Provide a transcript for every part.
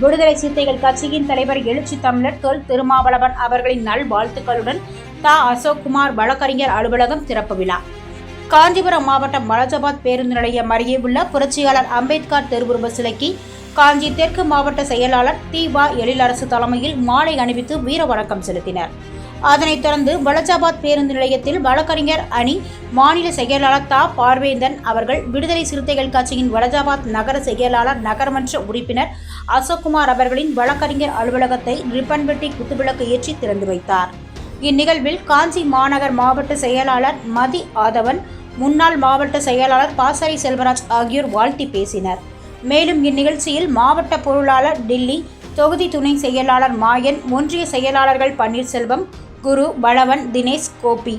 விடுதலை சிறுத்தைகள் கட்சியின் தலைவர் எழுச்சி தமிழர் தொல் திருமாவளவன் அவர்களின் நல்வாழ்த்துக்களுடன் தா. அசோக்குமார் வழக்கறிஞர் அலுவலகம் திறப்பு விழா. காஞ்சிபுரம் மாவட்டம் மலஜாபாத் பேருந்து நிலையம் அருகே உள்ள புரட்சியாளர் அம்பேத்கர் திருவுருவ சிலைக்கு காஞ்சி தெற்கு மாவட்ட செயலாளர் தி.வ. எழிலரசு தலைமையில் மாலை அணிவித்து வீர வணக்கம் செலுத்தினர். அதனைத் தொடர்ந்து வலஜாபாத் பேருந்து நிலையத்தில் வழக்கறிஞர் அணி மாநில செயலாளர் தா. பார்வேந்தன் அவர்கள் விடுதலை சிறுத்தைகள் கட்சியின் வலஜாபாத் நகர செயலாளர் நகர்மன்ற உறுப்பினர் அசோக்குமார் அவர்களின் வழக்கறிஞர் அலுவலகத்தை ரிப்பன் வெட்டி குத்துவிளக்கு ஏற்றி திறந்து வைத்தார். இந்நிகழ்வில் காஞ்சி மாநகர் மாவட்ட செயலாளர் மதி ஆதவன், முன்னாள் மாவட்ட செயலாளர் பாசறை செல்வராஜ் ஆகியோர் வாழ்த்தி பேசினர். மேலும் இந்நிகழ்ச்சியில் மாவட்ட பொருளாளர் டில்லி, தொகுதி துணை செயலாளர் மாயன், ஒன்றிய செயலாளர்கள் பன்னீர்செல்வம், குரு, பலவன், தினேஷ், கோபி,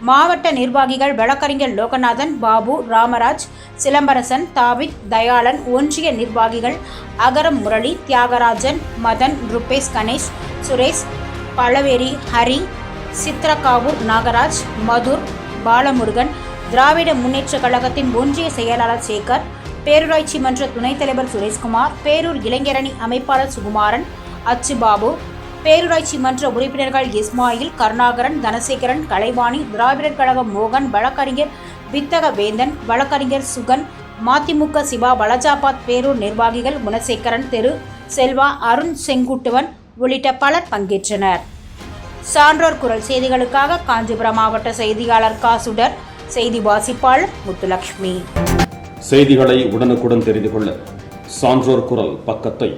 மாவட்ட நிர்வாகிகள் வழக்கறிஞர் லோகநாதன், பாபு, ராமராஜ், சிலம்பரசன், தாவித், தயாளன், ஒன்றிய நிர்வாகிகள் அகரம் முரளி, தியாகராஜன், மதன், ருபேஷ், கணேஷ், சுரேஷ், பழவேரி, ஹரி, சித்ரகாவூர், நாகராஜ், மதுர், பாலமுருகன், திராவிட முன்னேற்ற கழகத்தின் ஒன்றிய செயலாளர் சேகர், பேரூராட்சி மன்ற துணைத் தலைவர் சுரேஷ்குமார், பேரூர் இளைஞரணி அமைப்பாளர் சுகுமாரன், அச்சுபாபு, பேரூராட்சி மன்ற உறுப்பினர்கள் இஸ்மாயில், கருணாகரன், தனசேகரன், கலைவாணி, திராவிடர் கழகம் மோகன், வழக்கறிஞர் வித்தக வேந்தன், வழக்கறிஞர் சுகன், மதிமுக சிவா, வலஜாபாத் பேரூர் நிர்வாகிகள் குணசேகரன், தெரு செல்வா, அருண் செங்குட்டுவன் உள்ளிட்ட பலர் பங்கேற்றனர். சான்றோர் குரல் செய்திகளுக்காக காஞ்சிபுரம் மாவட்ட செய்தியாளர் காசுடர், செய்தி வாசிப்பாளர் முத்துலட்சுமி. செய்திகளை உடனுக்குடன் தெரிந்து கொள்ள சான்றோர் குரல் பக்கத்தை